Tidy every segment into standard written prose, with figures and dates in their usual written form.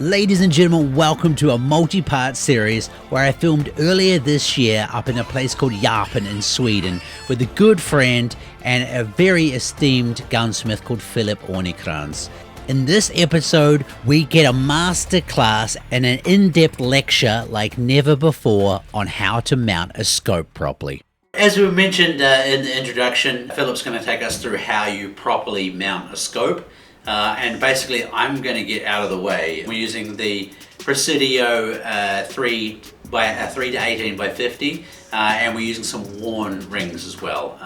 Ladies and gentlemen, welcome to a multi-part series where I filmed earlier this year up in a place called Järpen in Sweden with a good friend and a very esteemed gunsmith called Filip Örnerkrans. In this episode, we get a master class and an in-depth lecture like never before on how to mount a scope properly. As we mentioned in the introduction, Philip's going to take us through how you properly mount a scope. And basically, I'm going to get out of the way. We're using the Presidio 3 to 18 by 50, and we're using some worn rings as well.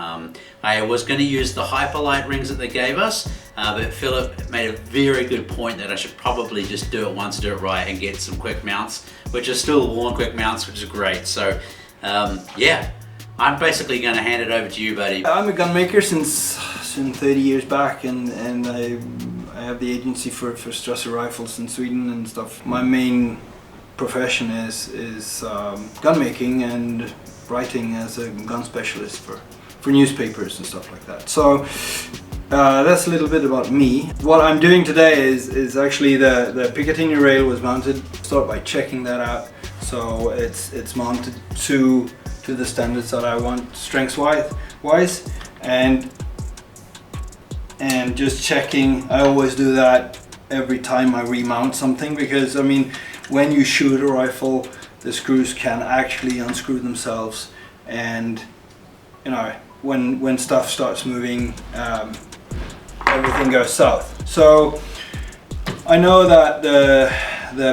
I was going to use the Hyperlight rings that they gave us, but Filip made a very good point that I should probably just do it once, do it right, and get some quick mounts, which are still worn quick mounts, which is great. So, yeah, I'm basically going to hand it over to you, buddy. I'm a gun maker since 30 years back, and I have the agency for Strasser rifles in Sweden and stuff. My main profession is gun making and writing as a gun specialist for newspapers and stuff like that. So that's a little bit about me. What I'm doing today is actually the Picatinny rail was mounted. Start by checking that out. So it's mounted to the standards that I want strength-wise, and just checking. I always do that every time I remount something, because I mean, when you shoot a rifle, the screws can actually unscrew themselves, and you know, when stuff starts moving, everything goes south. So I know that the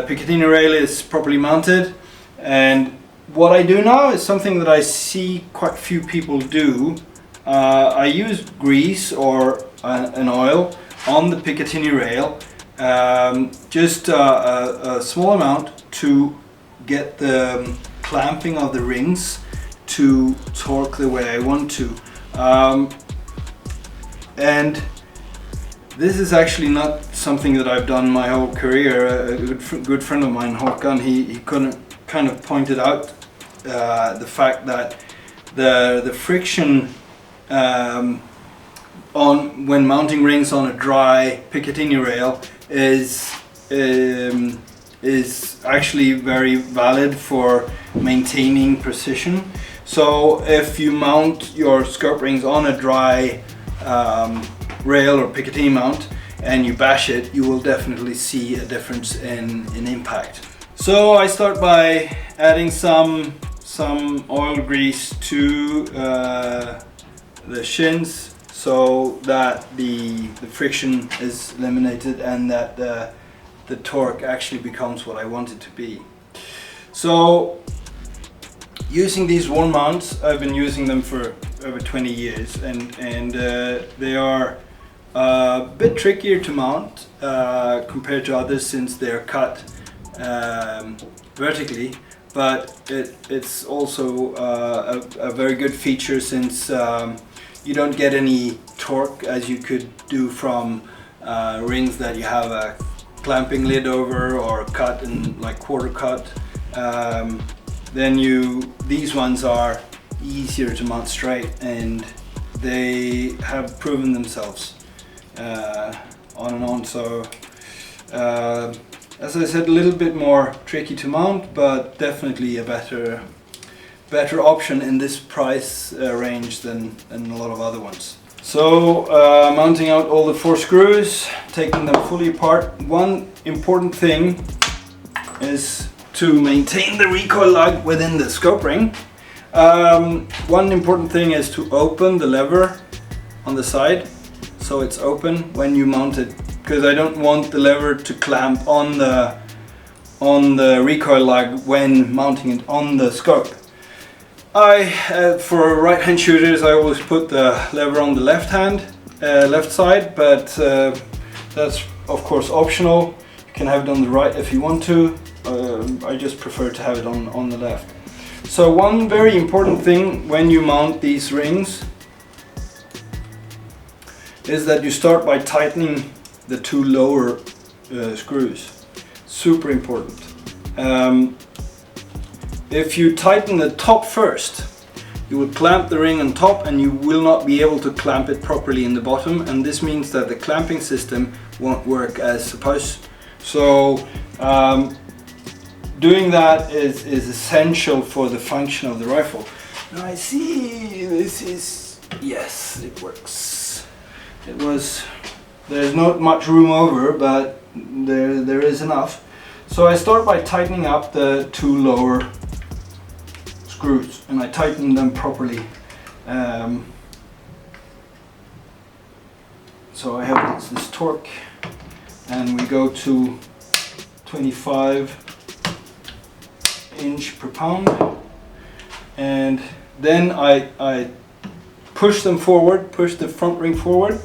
Picatinny rail is properly mounted, and what I do now is something that I see quite a few people do. I use grease or an oil on the Picatinny rail, just a small amount to get the clamping of the rings to torque the way I want to. And this is actually not something that I've done my whole career. A good friend of mine, Håkan, he kind of pointed out the fact that the friction when mounting rings on a dry Picatinny rail is actually very valid for maintaining precision. So if you mount your scope rings on a dry rail or Picatinny mount and you bash it, you will definitely see a difference in impact. So I start by adding some oil grease to the shins, so that the friction is eliminated and that the torque actually becomes what I want it to be. So using these worn mounts, I've been using them for over 20 years, and they are a bit trickier to mount compared to others, since they're cut vertically, but it's also a very good feature, since you don't get any torque as you could do from rings that you have a clamping lid over or cut in like quarter cut. These ones are easier to mount straight, and they have proven themselves on and on. So as I said, a little bit more tricky to mount, but definitely a better option in this price range than a lot of other ones. So mounting out all the 4 screws, taking them fully apart. One important thing is to maintain the recoil lug within the scope ring. One important thing is to open the lever on the side, so it's open when you mount it, because I don't want the lever to clamp on the recoil lug when mounting it on the scope. For right-hand shooters, I always put the lever on the left side, but that's of course optional. You can have it on the right if you want to. I just prefer to have it on the left. So one very important thing when you mount these rings is that you start by tightening the 2 lower screws. Super important. If you tighten the top first, you will clamp the ring on top and you will not be able to clamp it properly in the bottom, and this means that the clamping system won't work as supposed. So Doing that is essential for the function of the rifle. Now I see this is, yes, it works. There's not much room over, but there is enough. So I start by tightening up the 2 lower screws, and I tighten them properly. So I have this torque, and we go to 25 inch per pound, and then I push them forward, push the front ring forward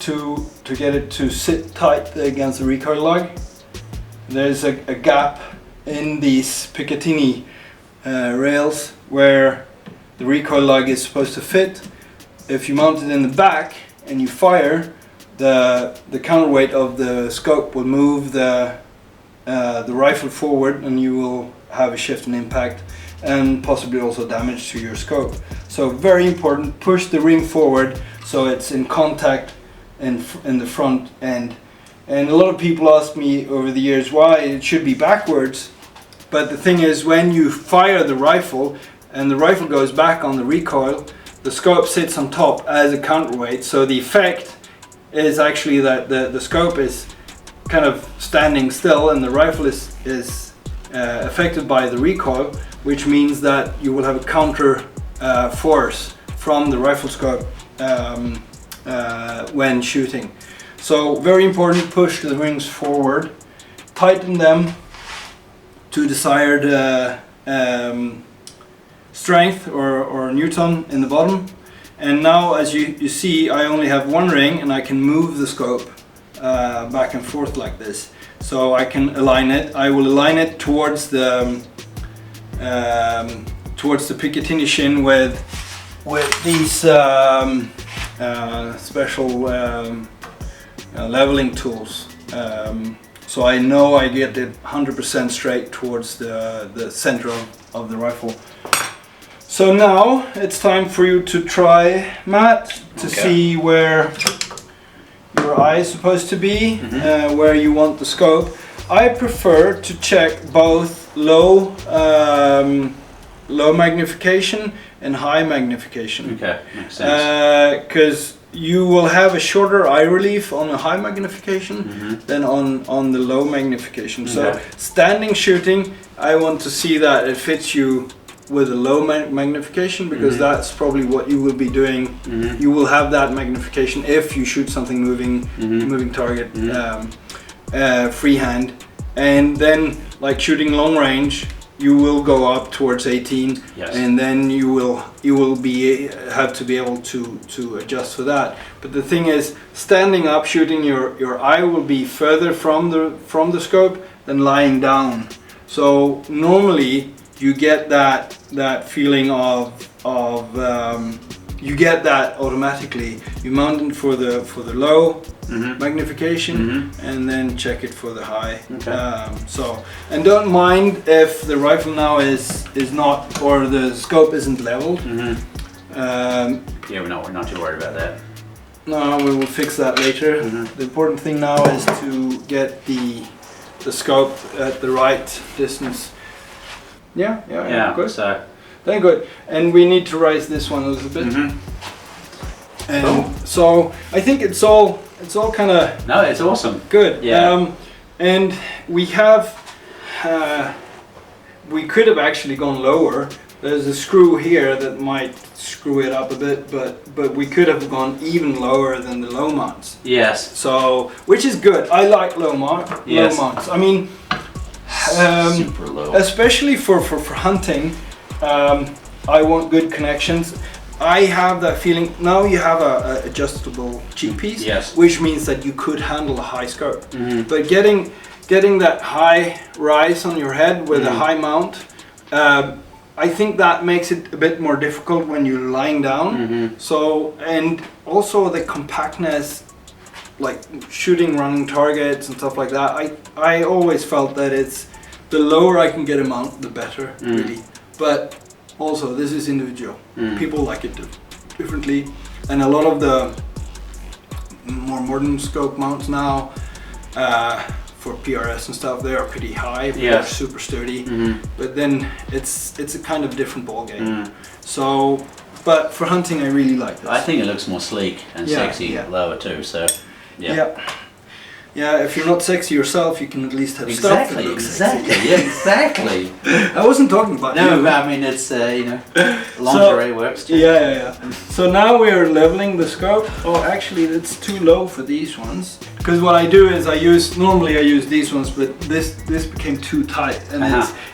to get it to sit tight against the recoil lug. There's a gap in these Picatinny rails where the recoil lug is supposed to fit. If you mount it in the back and you fire, the counterweight of the scope will move the rifle forward, and you will have a shift in impact and possibly also damage to your scope. So very important, push the ring forward so it's in contact in the front end. And a lot of people ask me over the years why it should be backwards, but the thing is, when you fire the rifle and the rifle goes back on the recoil, the scope sits on top as a counterweight, so the effect is actually that the scope is kind of standing still and the rifle is affected by the recoil, which means that you will have a counter force from the rifle scope when shooting. So very important, push the rings forward, tighten them to desired strength or newton in the bottom. And now, as you see, I only have 1 ring, and I can move the scope back and forth like this. So I can align it. I will align it towards the Picatinny shin with these special leveling tools. So I know I get it 100% straight towards the center of the rifle. So now it's time for you to try, Matt, to see where your eye is supposed to be, where you want the scope. I prefer to check both low magnification and high magnification. Okay, makes sense. Because you will have a shorter eye relief on a high magnification than on the low magnification. So standing shooting, I want to see that it fits you with a low magnification, because that's probably what you will be doing. You will have that magnification if you shoot something moving target freehand, and then like shooting long range, you will go up towards 18, and then you will have to be able to adjust for that. But the thing is, standing up shooting, your eye will be further from the scope than lying down. So normally you get that feeling of you get that automatically. You mount it for the low magnification, and then check it for the high. And don't mind if the rifle now is not, or the scope isn't leveled. We're not too worried about that. No, we will fix that later. The important thing now is to get the scope at the right distance. Yeah, good. So very good. And we need to raise this one a little bit. And so I think it's all kind of. No, it's awesome. Good. Yeah. And we have. We could have actually gone lower. There's a screw here that might screw it up a bit, but we could have gone even lower than the low mounts. Yes. So, which is good. I like low mounts. I mean, super low. Especially for hunting, I want good connections. I have that feeling. Now you have a adjustable cheek piece, which means that you could handle a high scope. But getting that high rise on your head with a high mount, I think that makes it a bit more difficult when you're lying down. So, and also the compactness, like shooting running targets and stuff like that. I always felt that it's the lower I can get a mount, the better, really. But also, this is individual. People like it differently, and a lot of the more modern scope mounts now for PRS and stuff, they are pretty high, but Yes. they're super sturdy. But then it's a kind of different ball game. So, but for hunting, I really like this. I think it looks more sleek and Yeah, sexy yeah. lower too. So, yeah. Yeah, if you're not sexy yourself, you can at least have stuff that Exactly. looks Exactly. sexy. Yeah. Exactly. I wasn't talking about No, you. but I mean it's you know, lingerie works too. Yeah. So now we are leveling the scope. Oh, actually, it's too low for these ones. Because what I do is normally I use these ones, but this became too tight, and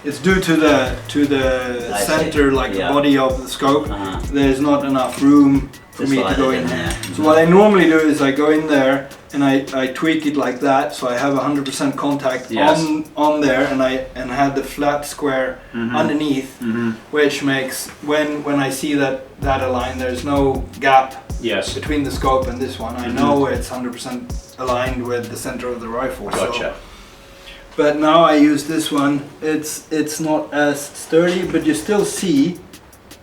it's due to the I center, see. like Yeah. the body of the scope. There's not enough room for To me to slide go it in in there. there. So what I normally do is I go in there and I tweak it like that, so I have 100% contact Yes. on there, and I have the flat square underneath, which makes when I see that align, there's no gap Yes. between the scope and this one. I know it's 100% aligned with the center of the rifle. Gotcha. So, but now I use this one. It's not as sturdy, but you still see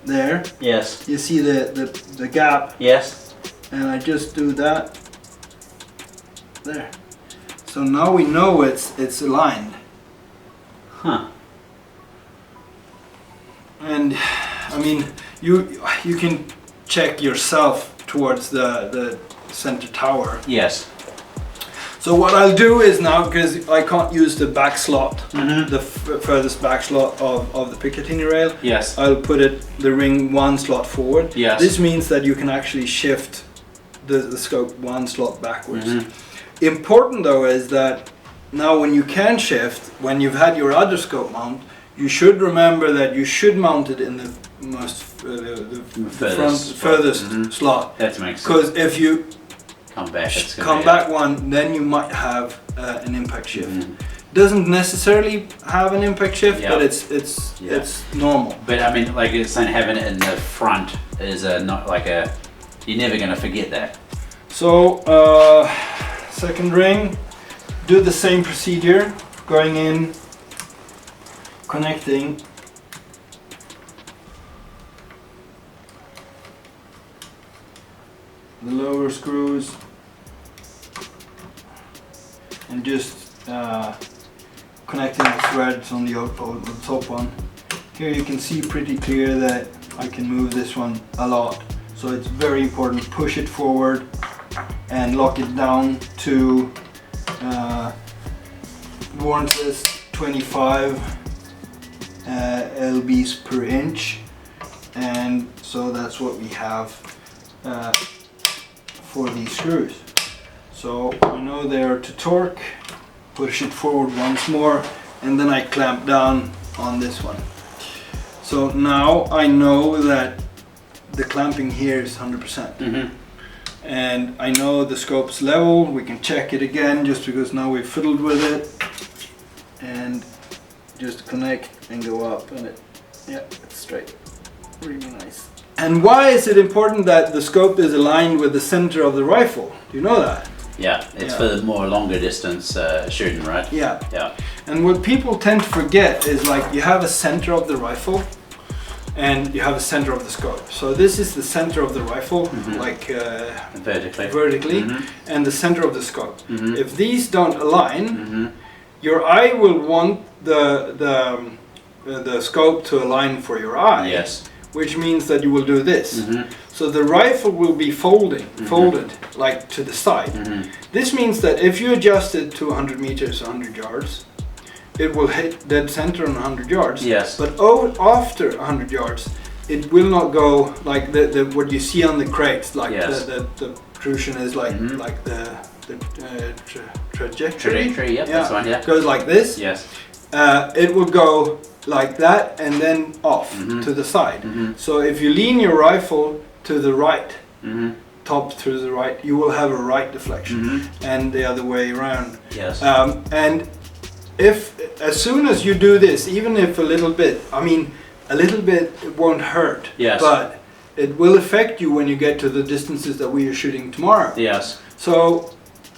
there. Yes. You see the gap, Yes. and I just do that there. So now we know it's aligned. Huh. And I mean, you can check yourself towards the center tower. Yes. So what I'll do is now, because I can't use the back slot, the furthest back slot of the Picatinny rail, Yes. I'll put the ring one slot forward. Yes. This means that you can actually shift the scope one slot backwards. Important though is that now when you can shift, when you've had your other scope mount, you should remember that you should mount it in the most furthest slot. That makes sense. Because if you Come back. It's gonna come be- back one, then you might have an impact shift. Doesn't necessarily have an impact shift, Yeah. but it's normal. But I mean, like it's saying, having it in the front is not like a. You're never gonna forget that. So second ring, do the same procedure, going in, connecting. The lower screws, and just connecting the threads on the top one. Here you can see pretty clear that I can move this one a lot, so it's very important. Push it forward and lock it down to warrant says 25 lbs per inch, and so that's what we have for these screws. So I know they are to torque, push it forward once more, and then I clamp down on this one. So now I know that the clamping here is 100%. And I know the scope's level. We can check it again just because now we've fiddled with it, and just connect and go up, and it's straight. Really nice. And why is it important that the scope is aligned with the center of the rifle? Do you know that? Yeah, it's for the more longer distance shooting, right? Yeah. Yeah. And what people tend to forget is, like, you have a center of the rifle and you have a center of the scope. So this is the center of the rifle, like vertically, and the center of the scope. If these don't align, your eye will want the scope to align for your eye. Yes. Which means that you will do this. So the rifle will be folded like to the side. This means that if you adjust it to 100 meters, 100 yards, it will hit dead center on 100 yards. Yes. But after 100 yards, it will not go like the what you see on the crates, like the protrusion is like the trajectory. Trajectory, yep, that's one, yeah. Goes like this. Yes. It will go like that and then off to the side. So if you lean your rifle to the right, top to the right, you will have a right deflection, and the other way around. Yes. And if as soon as you do this, even if a little bit, I mean, a little bit, it won't hurt. Yes. But it will affect you when you get to the distances that we are shooting tomorrow. Yes. So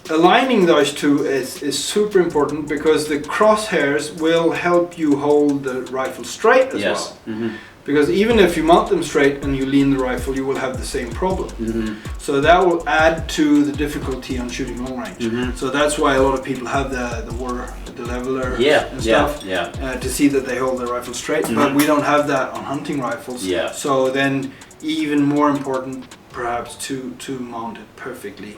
aligning those two is super important, because the crosshairs will help you hold the rifle straight as well. Because even if you mount them straight and you lean the rifle, you will have the same problem. So that will add to the difficulty on shooting long range. So that's why a lot of people have the leveler and stuff to see that they hold their rifle straight. But we don't have that on hunting rifles. So then even more important perhaps to mount it perfectly.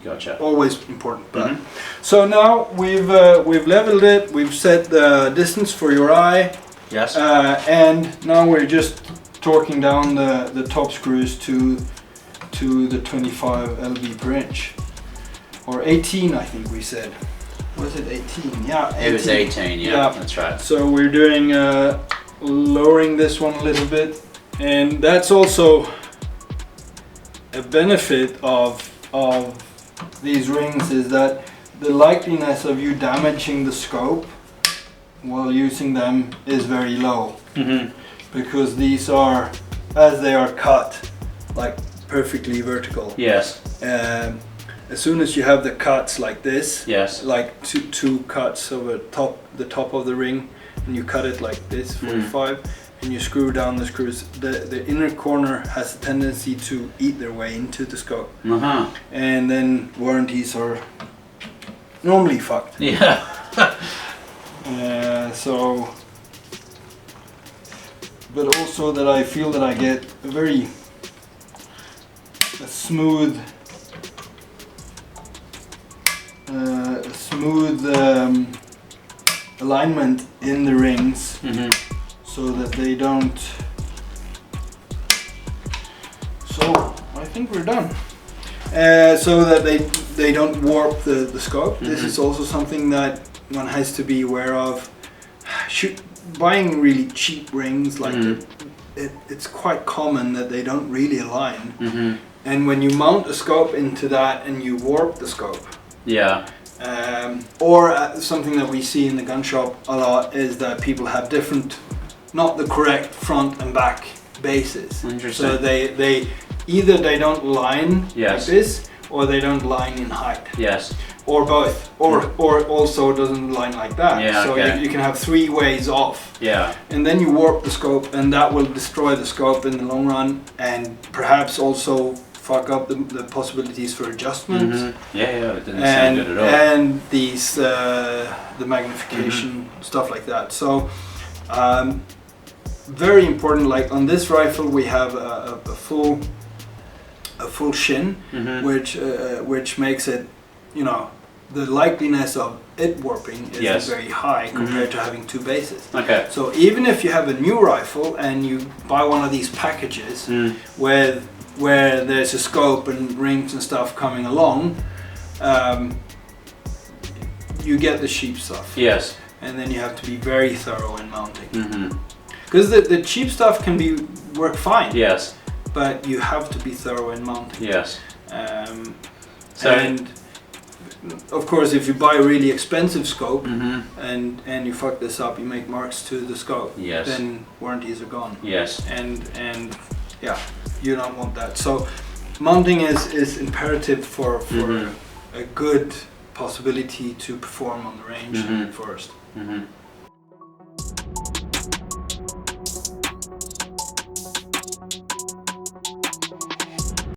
Gotcha. Always important. But so now we've leveled it, we've set the distance for your eye. Yes. And now we're just torquing down the top screws to the 25 lb per inch. Or 18 I think we said. Was it 18? Yeah, 18. It was 18, yeah, that's right. So we're doing lowering this one a little bit, and that's also a benefit of these rings is that the likeliness of you damaging the scope while using them is very low. Because these are, as they are cut, like perfectly vertical. Yes. As soon as you have the cuts like this, like two cuts over the top of the ring, and you cut it like this, 45, and you screw down the screws, the inner corner has a tendency to eat their way into the scope. And then warranties are normally fucked. So, but also that I feel that I get a very smooth alignment in the rings, so that they don't. So I think we're done. So that they don't warp the scope. This is also something that one has to be aware of. Buying really cheap rings like it's quite common that they don't really align. And when you mount a scope into that and you warp the scope, or something that we see in the gun shop a lot is that people have different, not the correct front and back bases. So they either they don't line like this, or they don't line in height. Or both, or also doesn't line like that. So you can have 3 ways off. And then you warp the scope, and that will destroy the scope in the long run, and perhaps also fuck up the possibilities for adjustment. It didn't sound good at all. And these the magnification, stuff like that. So very important. Like on this rifle, we have a full shin, which makes it, you know, the likeliness of it warping is very high compared to having 2 bases. So even if you have a new rifle and you buy one of these packages where there's a scope and rings and stuff coming along, you get the cheap stuff. And then you have to be very thorough in mounting. Because the cheap stuff can work fine. But you have to be thorough in mounting. And of course, if you buy a really expensive scope and you fuck this up, you make marks to the scope, then warranties are gone. And yeah, you don't want that. So mounting is imperative for a good possibility to perform on the range first.